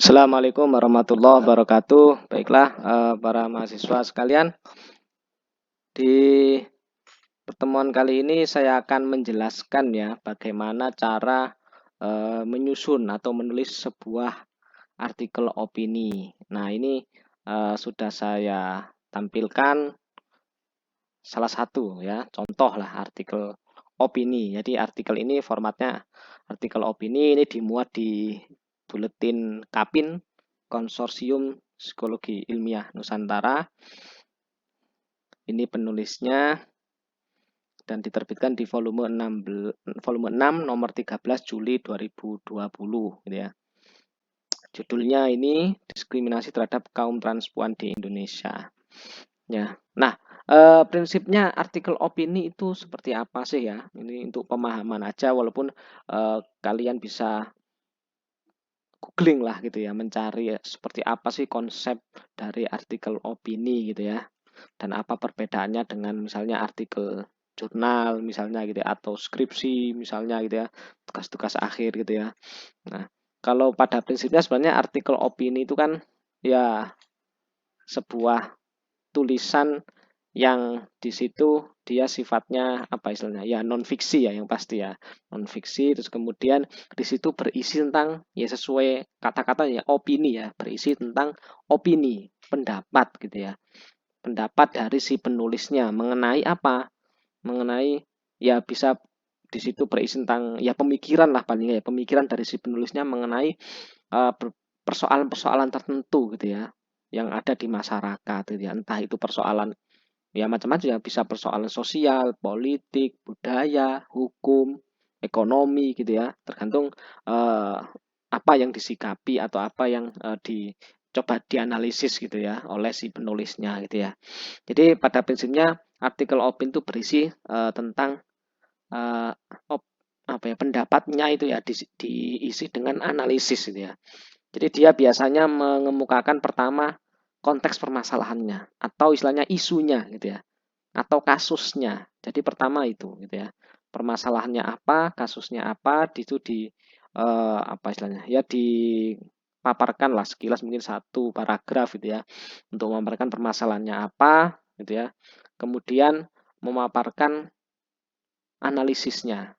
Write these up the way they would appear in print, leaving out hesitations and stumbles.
Assalamualaikum warahmatullahi wabarakatuh. Baiklah, para mahasiswa sekalian, di pertemuan kali ini saya akan menjelaskan ya bagaimana cara menyusun atau menulis sebuah artikel opini. Nah, ini sudah saya tampilkan salah satu ya contoh lah artikel opini. Jadi artikel ini formatnya artikel opini ini dimuat di Buletin Kapin Konsorsium Psikologi Ilmiah Nusantara. Ini penulisnya dan diterbitkan di volume 6 nomor 13 Juli 2020 gitu ya. Judulnya ini diskriminasi terhadap kaum transpuan di Indonesia. Ya. Nah, prinsipnya artikel opini itu seperti apa sih ya? Ini untuk pemahaman aja walaupun kalian bisa googling lah gitu ya, mencari seperti apa sih konsep dari artikel opini gitu ya. Dan apa perbedaannya dengan misalnya artikel jurnal misalnya gitu ya, atau skripsi misalnya gitu ya, tugas-tugas akhir gitu ya. Nah, kalau pada prinsipnya sebenarnya artikel opini itu kan ya sebuah tulisan yang di situ dia sifatnya apa istilahnya ya non fiksi ya yang pasti ya non fiksi, terus kemudian di situ berisi tentang ya sesuai kata-kata ya opini ya, berisi tentang opini pendapat gitu ya, pendapat dari si penulisnya mengenai apa, mengenai ya bisa di situ berisi tentang ya pemikiran lah paling ya, pemikiran dari si penulisnya mengenai persoalan-persoalan tertentu gitu ya yang ada di masyarakat gitu ya, entah itu persoalan ya macam-macam ya, bisa persoalan sosial, politik, budaya, hukum, ekonomi gitu ya, tergantung apa yang disikapi atau apa yang dicoba dianalisis gitu ya oleh si penulisnya gitu ya. Jadi pada prinsipnya artikel opini itu berisi tentang eh, op, apa ya pendapatnya itu ya diisi dengan analisis gitu ya. Jadi dia biasanya mengemukakan pertama konteks permasalahannya atau istilahnya isunya gitu ya, atau kasusnya. Jadi pertama itu gitu ya. Permasalahannya apa, kasusnya apa, itu di apa istilahnya? Ya dipaparkan lah sekilas mungkin satu paragraf gitu ya. Untuk memaparkan permasalahannya apa gitu ya. Kemudian memaparkan analisisnya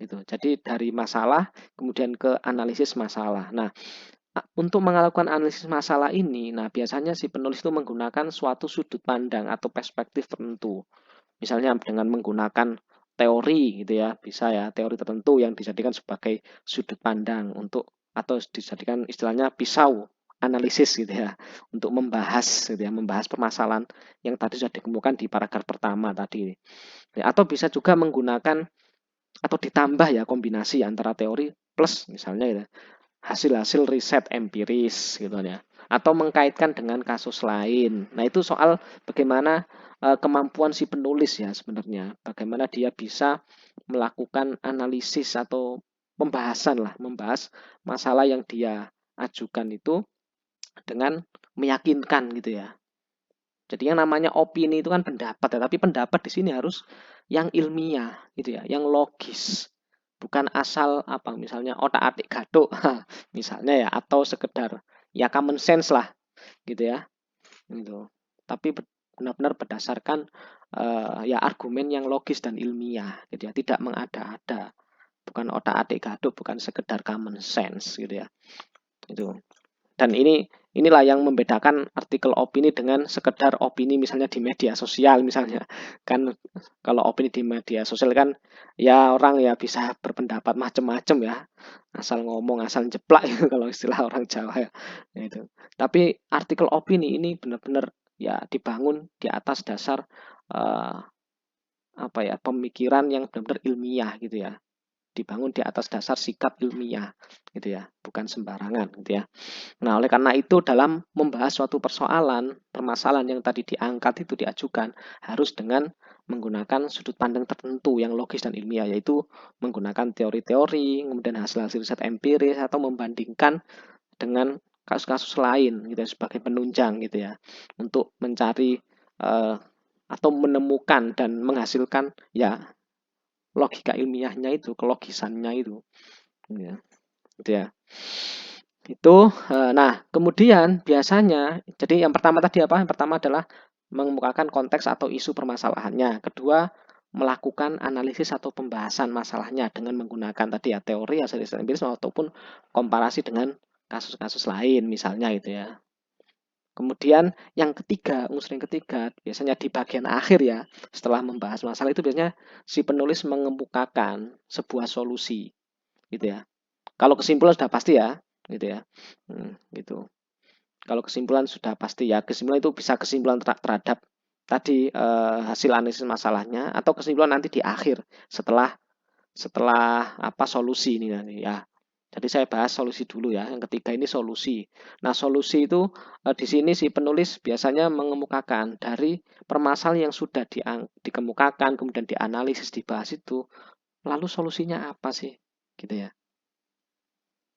gitu. Jadi dari masalah kemudian ke analisis masalah. Nah, untuk melakukan analisis masalah ini, nah biasanya si penulis itu menggunakan suatu sudut pandang atau perspektif tertentu. Misalnya dengan menggunakan teori gitu ya, bisa ya, teori tertentu yang dijadikan sebagai sudut pandang untuk atau dijadikan istilahnya pisau analisis gitu ya, untuk membahas gitu ya, membahas permasalahan yang tadi sudah dikemukakan di paragraf pertama tadi. Ya, atau bisa juga menggunakan atau ditambah ya kombinasi antara teori plus misalnya gitu, hasil-hasil riset empiris gitu ya, atau mengkaitkan dengan kasus lain. Nah, itu soal bagaimana kemampuan si penulis ya sebenarnya, bagaimana dia bisa melakukan analisis atau pembahasan lah, membahas masalah yang dia ajukan itu dengan meyakinkan gitu ya. Jadi yang namanya opini itu kan pendapat ya, tapi pendapat di sini harus yang ilmiah gitu ya, yang logis. Bukan asal apa misalnya otak-atik gaduk misalnya ya, atau sekedar ya common sense lah gitu ya. Gitu. Tapi benar-benar berdasarkan ya argumen yang logis dan ilmiah gitu ya, tidak mengada-ada. Bukan otak-atik gaduk, bukan sekedar common sense gitu ya. Itu. Dan inilah yang membedakan artikel opini dengan sekedar opini misalnya di media sosial misalnya. Kan kalau opini di media sosial kan ya orang ya bisa berpendapat macam-macam ya. Asal ngomong, asal jeplak itu kalau istilah orang Jawa ya. Itu. Tapi artikel opini ini benar-benar ya dibangun di atas dasar eh, apa ya pemikiran yang benar-benar ilmiah gitu ya, dibangun di atas dasar sikap ilmiah gitu ya, bukan sembarangan gitu ya. Nah, oleh karena itu dalam membahas suatu persoalan, permasalahan yang tadi diangkat itu diajukan harus dengan menggunakan sudut pandang tertentu yang logis dan ilmiah, yaitu menggunakan teori-teori, kemudian hasil-hasil riset empiris atau membandingkan dengan kasus-kasus lain gitu ya, sebagai penunjang gitu ya, untuk mencari atau menemukan dan menghasilkan ya logika ilmiahnya itu, kelogisannya itu, ya, gitu ya. Nah, kemudian biasanya, jadi yang pertama tadi apa? Yang pertama adalah mengemukakan konteks atau isu permasalahannya. Kedua, melakukan analisis atau pembahasan masalahnya dengan menggunakan tadi ya teori hasil riset empiris ataupun komparasi dengan kasus-kasus lain misalnya gitu ya. Kemudian yang ketiga, unsur yang ketiga, biasanya di bagian akhir ya, setelah membahas masalah itu biasanya si penulis mengemukakan sebuah solusi gitu ya. Kalau kesimpulan sudah pasti ya, gitu ya. Gitu. Kalau kesimpulan sudah pasti ya, kesimpulan itu bisa kesimpulan terhadap tadi hasil analisis masalahnya atau kesimpulan nanti di akhir setelah setelah apa solusi ini nanti ya. Jadi saya bahas solusi dulu ya. Yang ketiga ini solusi. Nah, solusi itu di sini si penulis biasanya mengemukakan dari permasalahan yang sudah dikemukakan, kemudian dianalisis, dibahas itu, lalu solusinya apa sih? Gitu ya.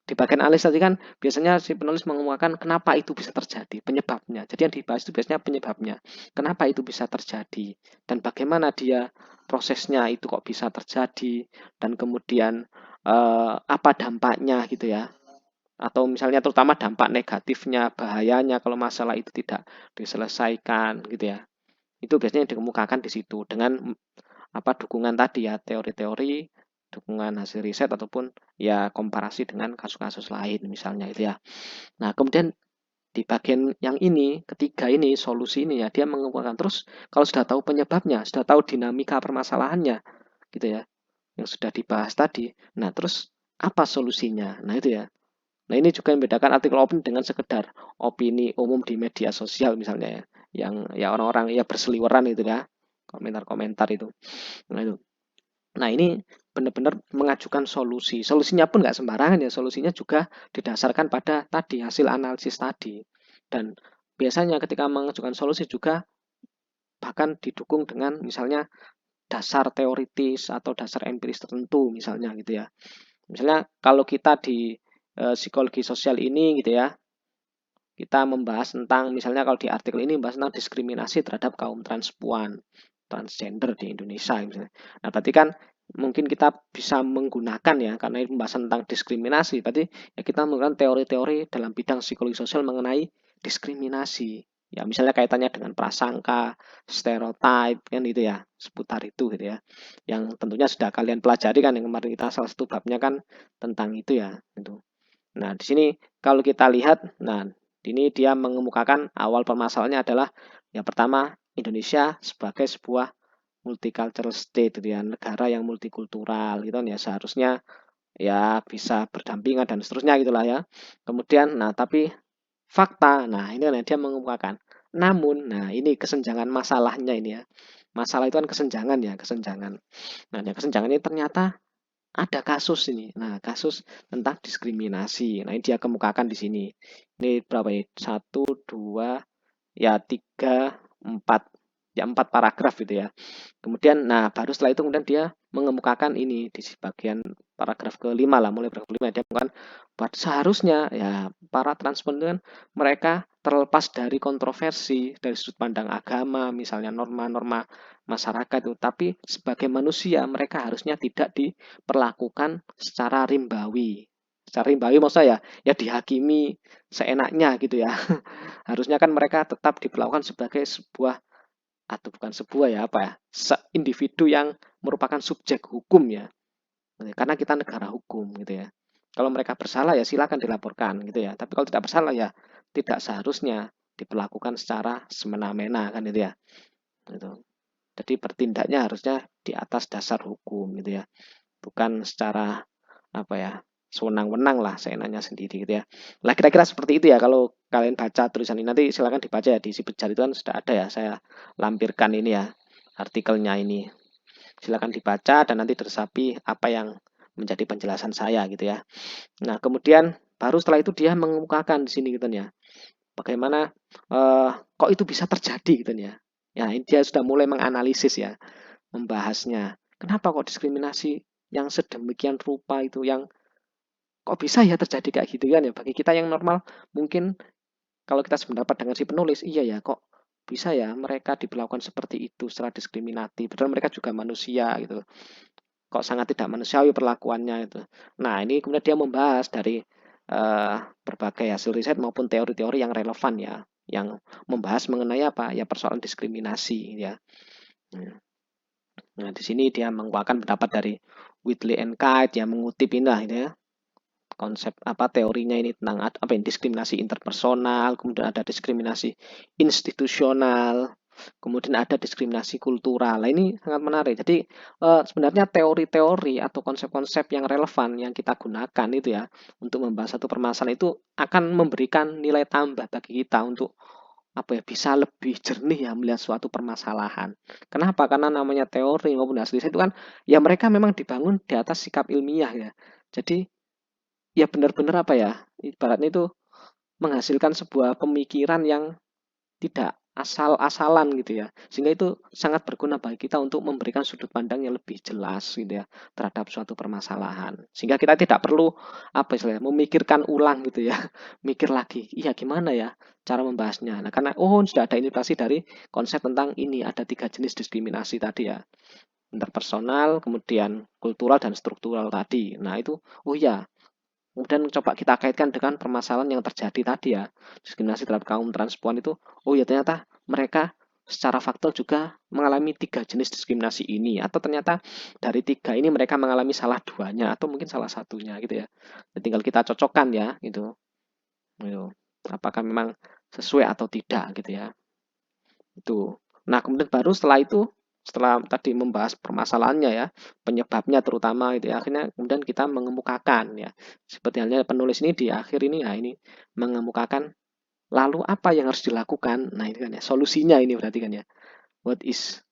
Di bagian analis tadi kan biasanya si penulis mengemukakan kenapa itu bisa terjadi, penyebabnya. Jadi yang dibahas itu biasanya penyebabnya. Kenapa itu bisa terjadi dan bagaimana dia prosesnya itu kok bisa terjadi dan kemudian apa dampaknya gitu ya. Atau misalnya terutama dampak negatifnya, bahayanya kalau masalah itu tidak diselesaikan gitu ya. Itu biasanya dikemukakan di situ dengan apa dukungan tadi ya, teori-teori, dukungan hasil riset ataupun ya komparasi dengan kasus-kasus lain misalnya itu ya. Nah, kemudian di bagian yang ini, ketiga ini, solusi ini ya, dia mengemukakan terus kalau sudah tahu penyebabnya, sudah tahu dinamika permasalahannya gitu ya, yang sudah dibahas tadi. Nah, terus apa solusinya? Nah, itu ya. Nah, ini juga yang membedakan artikel opini dengan sekedar opini umum di media sosial misalnya ya, yang ya orang-orang ya berseliweran itu ya, komentar-komentar itu. Nah, itu. Nah, ini benar-benar mengajukan solusi. Solusinya pun nggak sembarangan ya, solusinya juga didasarkan pada tadi hasil analisis tadi. Dan biasanya ketika mengajukan solusi juga bahkan didukung dengan misalnya dasar teoritis atau dasar empiris tertentu misalnya gitu ya. Misalnya kalau kita di psikologi sosial ini gitu ya, kita membahas tentang misalnya kalau di artikel ini membahas tentang diskriminasi terhadap kaum transpuan, transgender di Indonesia misalnya. Nah, berarti kan mungkin kita bisa menggunakan ya karena ini pembahasan tentang diskriminasi, berarti ya kita menggunakan teori-teori dalam bidang psikologi sosial mengenai diskriminasi. Ya, misalnya kaitannya dengan prasangka, stereotip kan itu ya, seputar itu gitu ya. Yang tentunya sudah kalian pelajari kan yang kemarin kita salah satu babnya kan tentang itu ya, gitu. Nah, di sini kalau kita lihat, nah ini dia mengemukakan awal permasalahannya adalah yang pertama Indonesia sebagai sebuah multicultural state gitu ya, negara yang multikultural gitu kan ya seharusnya ya bisa berdampingan dan seterusnya gitulah ya. Kemudian nah tapi fakta, nah ini kan dia mengemukakan. Namun, nah ini kesenjangan masalahnya ini ya. Masalah itu kan kesenjangan ya, kesenjangan. Nah, ya, kesenjangan ini ternyata ada kasus ini. Nah, kasus tentang diskriminasi. Nah, ini dia kemukakan di sini. Ini berapa ya? Satu, dua, ya tiga, empat. Ya empat paragraf gitu ya. Kemudian, nah baru setelah itu kemudian dia mengemukakan ini di bagian paragraf kelima lah, mulai paragraf kelima dia mengemukakan seharusnya ya para transpuan itu kan mereka terlepas dari kontroversi dari sudut pandang agama, misalnya norma-norma masyarakat itu, tapi sebagai manusia mereka harusnya tidak diperlakukan secara rimbawi. Secara rimbawi maksud saya ya dihakimi seenaknya gitu ya. Harusnya kan mereka tetap diperlakukan sebagai sebuah atau bukan sebuah ya apa ya individu yang merupakan subjek hukum ya karena kita negara hukum gitu ya kalau mereka bersalah ya silakan dilaporkan gitu ya tapi kalau tidak bersalah ya tidak seharusnya diperlakukan secara semena-mena kan itu ya gitu. Jadi bertindaknya harusnya di atas dasar hukum gitu ya bukan secara apa ya sewenang-wenang lah seenaknya sendiri gitu ya. Lah kira-kira seperti itu ya kalau kalian baca tulisan ini nanti silakan dibaca ya di si Bejar itu kan sudah ada ya saya lampirkan ini ya artikelnya ini. Silakan dibaca dan nanti diresapi apa yang menjadi penjelasan saya gitu ya. Nah, kemudian baru setelah itu dia mengemukakan di sini gitu ya. Bagaimana kok itu bisa terjadi gitu ya. Ya, ini dia sudah mulai menganalisis ya, membahasnya. Kenapa kok diskriminasi yang sedemikian rupa itu yang kok bisa ya terjadi kayak gitu kan ya bagi kita yang normal mungkin kalau kita sependapat dengan si penulis iya ya kok bisa ya mereka diperlakukan seperti itu secara diskriminatif padahal mereka juga manusia gitu kok sangat tidak manusiawi perlakuannya itu. Nah ini kemudian dia membahas dari berbagai hasil riset maupun teori-teori yang relevan ya, yang membahas mengenai apa ya, persoalan diskriminasi ya. Nah, di sini dia mengeluarkan pendapat dari Whitley and Kite yang mengutip ini lah ya, konsep apa teorinya ini tentang apa ini, diskriminasi interpersonal, kemudian ada diskriminasi institusional, kemudian ada diskriminasi kultural. Nah, ini sangat menarik. Jadi sebenarnya teori-teori atau konsep-konsep yang relevan yang kita gunakan itu ya untuk membahas satu permasalahan itu akan memberikan nilai tambah bagi kita untuk apa ya, bisa lebih jernih ya melihat suatu permasalahan. Kenapa? Karena namanya teori maupun hasil riset itu kan ya mereka memang dibangun di atas sikap ilmiah ya. Jadi ya benar-benar apa ya, ibaratnya itu menghasilkan sebuah pemikiran yang tidak asal-asalan gitu ya. Sehingga itu sangat berguna bagi kita untuk memberikan sudut pandang yang lebih jelas gitu ya terhadap suatu permasalahan. Sehingga kita tidak perlu apa istilahnya memikirkan ulang gitu ya. Mikir lagi, iya gimana ya cara membahasnya. Nah, karena sudah ada indikasi dari konsep tentang ini ada 3 jenis diskriminasi tadi ya. Interpersonal, kemudian kultural dan struktural tadi. Nah, itu iya. Kemudian coba kita kaitkan dengan permasalahan yang terjadi tadi ya, diskriminasi terhadap kaum transpuan itu, ya ternyata mereka secara faktual juga mengalami 3 jenis diskriminasi ini, atau ternyata dari 3 ini mereka mengalami salah 2-nya atau mungkin salah satunya gitu ya. Jadi tinggal kita cocokkan ya gitu. Gitu. Apakah memang sesuai atau tidak gitu ya. Itu. Nah, kemudian baru setelah itu, setelah tadi membahas permasalahannya ya, penyebabnya terutama itu ya, akhirnya kemudian kita mengemukakan ya. Seperti halnya penulis ini di akhir ini, ya ini mengemukakan lalu apa yang harus dilakukan. Nah, ini kan ya, solusinya ini berarti kan ya. What is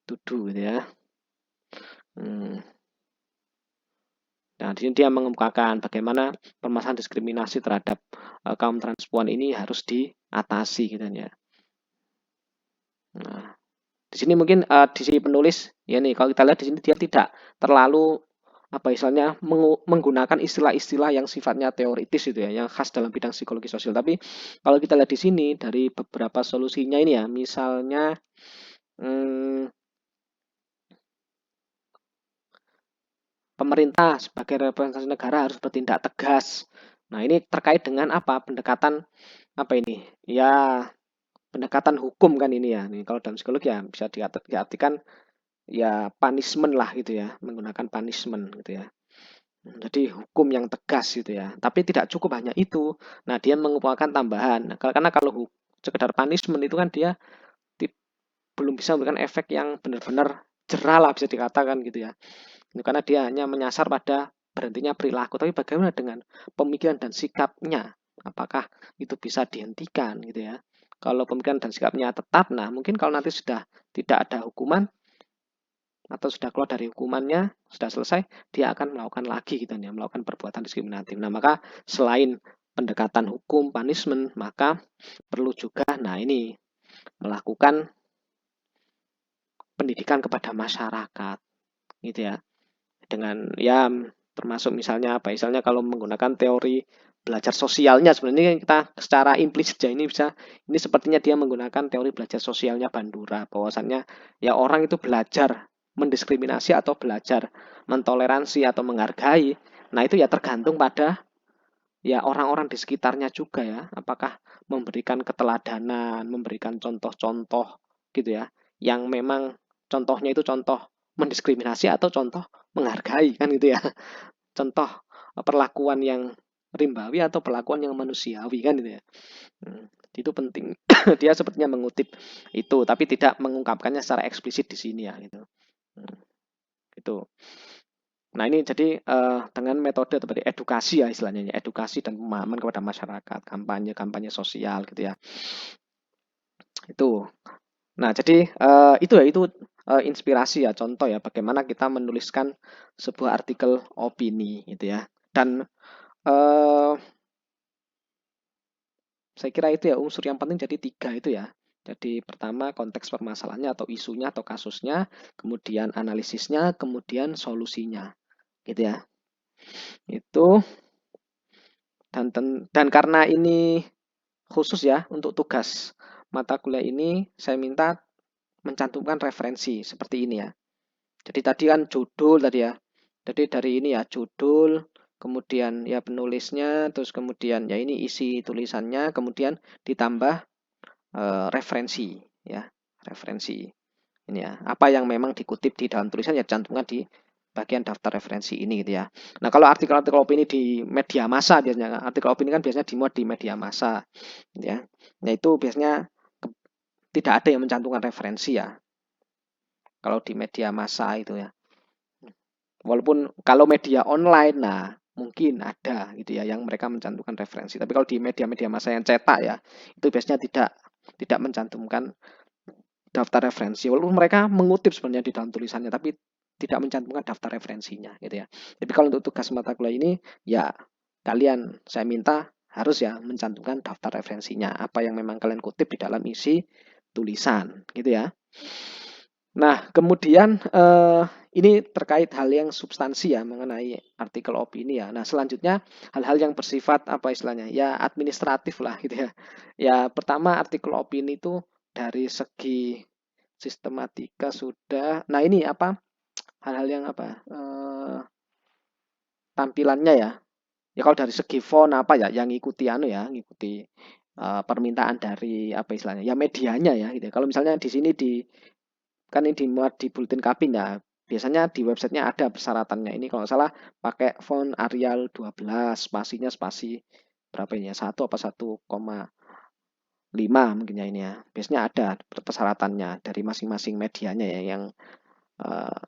to do gitu ya. Nah, di sini dia mengemukakan bagaimana permasalahan diskriminasi terhadap kaum transpuan ini harus diatasi gitu ya. Nah, di sini mungkin di sini penulis ya nih kalau kita lihat di sini dia tidak terlalu apa istilahnya menggunakan istilah-istilah yang sifatnya teoritis itu ya, yang khas dalam bidang psikologi sosial. Tapi kalau kita lihat di sini dari beberapa solusinya ini ya, misalnya pemerintah sebagai representasi negara harus bertindak tegas. Nah, ini terkait dengan apa? Pendekatan apa ini? Ya, pendekatan hukum kan ini ya. Nih kalau dalam psikologi ya bisa diartikan ya punishment lah gitu ya, menggunakan punishment gitu ya. Jadi hukum yang tegas gitu ya. Tapi tidak cukup hanya itu. Nah, dia mengupayakan tambahan. Nah, karena kalau sekedar punishment itu kan dia belum bisa memberikan efek yang benar-benar jerah lah bisa dikatakan gitu ya. Karena dia hanya menyasar pada berhentinya perilaku. Tapi bagaimana dengan pemikiran dan sikapnya? Apakah itu bisa dihentikan gitu ya? Kalau pemikiran dan sikapnya tetap, nah mungkin kalau nanti sudah tidak ada hukuman, atau sudah keluar dari hukumannya, sudah selesai, dia akan melakukan lagi gitu ya, melakukan perbuatan diskriminatif. Nah, maka selain pendekatan hukum, punishment, maka perlu juga, nah ini, melakukan pendidikan kepada masyarakat, gitu ya. Dengan, ya, termasuk misalnya apa, misalnya kalau menggunakan teori belajar sosialnya, sebenarnya kita secara implisit ya ini sepertinya dia menggunakan teori belajar sosialnya Bandura, bahwasannya ya orang itu belajar mendiskriminasi atau belajar mentoleransi atau menghargai. Nah, itu ya tergantung pada ya orang-orang di sekitarnya juga ya, apakah memberikan keteladanan, memberikan contoh-contoh gitu ya, yang memang contohnya itu contoh mendiskriminasi atau contoh menghargai kan gitu ya. Contoh perlakuan yang rimbawi atau perlakuan yang manusiawi kan gitu ya. Itu penting. Dia sepertinya mengutip itu, tapi tidak mengungkapkannya secara eksplisit di sini ya gitu. Itu. Nah, ini jadi dengan metode seperti edukasi ya istilahnya, edukasi dan pemahaman kepada masyarakat, kampanye sosial gitu ya. Itu. Nah, jadi itu inspirasi ya, contoh ya bagaimana kita menuliskan sebuah artikel opini gitu ya. Dan saya kira itu ya unsur yang penting jadi 3 itu ya. Jadi pertama konteks permasalahannya atau isunya atau kasusnya, kemudian analisisnya, kemudian solusinya. Gitu ya. Itu dan karena ini khusus ya untuk tugas mata kuliah ini saya minta mencantumkan referensi seperti ini ya. Jadi tadi kan judul tadi ya. Jadi dari ini ya judul, kemudian ya penulisnya, terus kemudian ya ini isi tulisannya, kemudian ditambah referensi ya, referensi ini ya, apa yang memang dikutip di dalam tulisan ya cantumkan di bagian daftar referensi ini gitu ya. Nah, kalau artikel-artikel opini di media massa biasanya, artikel opini kan biasanya dimuat di media massa gitu ya. Nah, itu biasanya tidak ada yang mencantumkan referensi ya. Kalau di media massa itu ya. Walaupun kalau media online, nah mungkin ada gitu ya yang mereka mencantumkan referensi. Tapi kalau di media-media massa yang cetak ya, itu biasanya tidak mencantumkan daftar referensi. Walaupun mereka mengutip sebenarnya di dalam tulisannya, tapi tidak mencantumkan daftar referensinya gitu ya. Tapi kalau untuk tugas mata kuliah ini ya kalian saya minta harus ya mencantumkan daftar referensinya, apa yang memang kalian kutip di dalam isi tulisan gitu ya. Nah, kemudian ini terkait hal yang substansi ya mengenai artikel opini ya. Nah, selanjutnya hal-hal yang bersifat apa istilahnya? Ya administratif lah gitu ya. Ya, pertama artikel opini itu dari segi sistematika sudah. Nah, ini apa? Hal-hal yang apa? Tampilannya ya. Ya kalau dari segi font apa ya yang ngikuti anu ya, ngikuti permintaan dari apa istilahnya? Ya medianya ya gitu. Kalau misalnya di sini kan ini dimuat di Bulletin Kaping ya. Biasanya di websitenya ada persyaratannya. Ini kalau nggak salah pakai font Arial 12, spasinya spasi berapa ini ya? 1 apa 1,5 mungkin ya ini ya. Biasanya ada persyaratannya dari masing-masing medianya ya yang eh,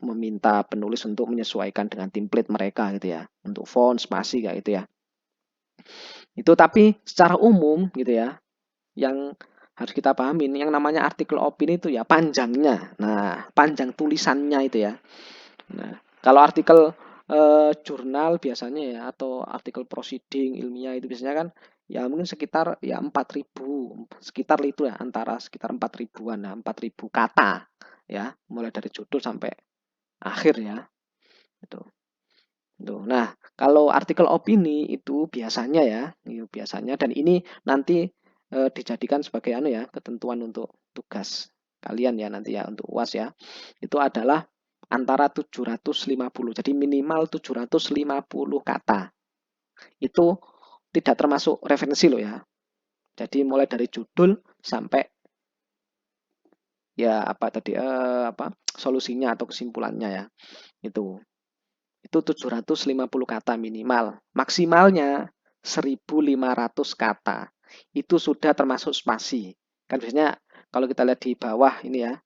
meminta penulis untuk menyesuaikan dengan template mereka gitu ya. Untuk font, spasi kayak gitu ya. Itu tapi secara umum gitu ya, yang harus kita pahamin yang namanya artikel opini itu ya panjangnya. Nah, panjang tulisannya itu ya. Nah, kalau artikel jurnal biasanya ya atau artikel proceeding ilmiah itu biasanya kan ya mungkin sekitar ya 4.000 sekitar itu ya antara sekitar 4.000-an nah 4.000 kata ya mulai dari judul sampai akhir ya itu. Tuh. Nah, kalau artikel opini itu biasanya ya, biasanya dan ini nanti dijadikan sebagai anu ya, ketentuan untuk tugas kalian ya nanti ya untuk UAS ya. Itu adalah antara 750. Jadi minimal 750 kata. Itu tidak termasuk referensi loh ya. Jadi mulai dari judul sampai ya apa tadi apa solusinya atau kesimpulannya ya. Itu 750 kata minimal. Maksimalnya 1.500 kata. Itu sudah termasuk spasi. Kan biasanya kalau kita lihat di bawah ini ya.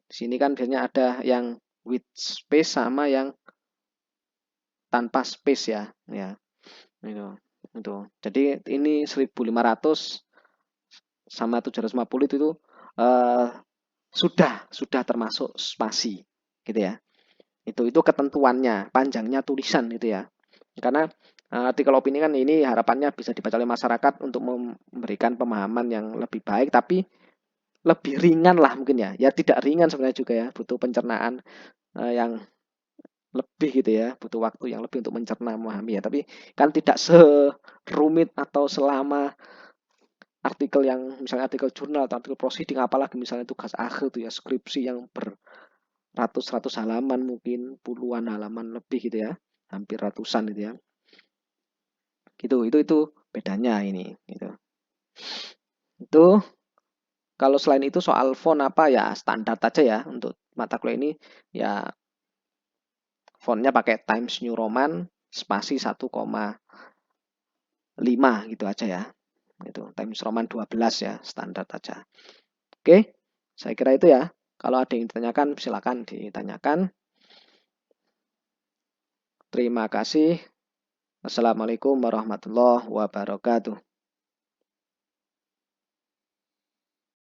Di sini kan biasanya ada yang with space sama yang tanpa space ya. Ya, itu. Jadi ini 1.500 sama 750 itu eh, sudah termasuk spasi gitu ya. Itu ketentuannya, panjangnya tulisan itu ya. Karena artikel opini kan ini harapannya bisa dibaca oleh masyarakat untuk memberikan pemahaman yang lebih baik, tapi lebih ringan lah mungkin ya. Ya tidak ringan sebenarnya juga ya, butuh pencernaan yang lebih gitu ya, butuh waktu yang lebih untuk mencerna memahami ya. Tapi kan tidak serumit atau selama artikel yang misalnya artikel jurnal atau artikel proceeding, apalagi misalnya tugas akhir tuh ya skripsi yang beratus-ratus halaman mungkin puluhan halaman lebih gitu ya, hampir ratusan gitu ya. Itu bedanya ini gitu. Itu kalau selain itu soal font apa ya standar aja ya untuk mata kuliah ini ya fontnya pakai Times New Roman spasi 1,5 gitu aja ya. Itu Times Roman 12 ya standar aja. Oke, saya kira itu ya. Kalau ada yang ditanyakan silakan ditanyakan. Terima kasih. Assalamualaikum warahmatullahi wabarakatuh.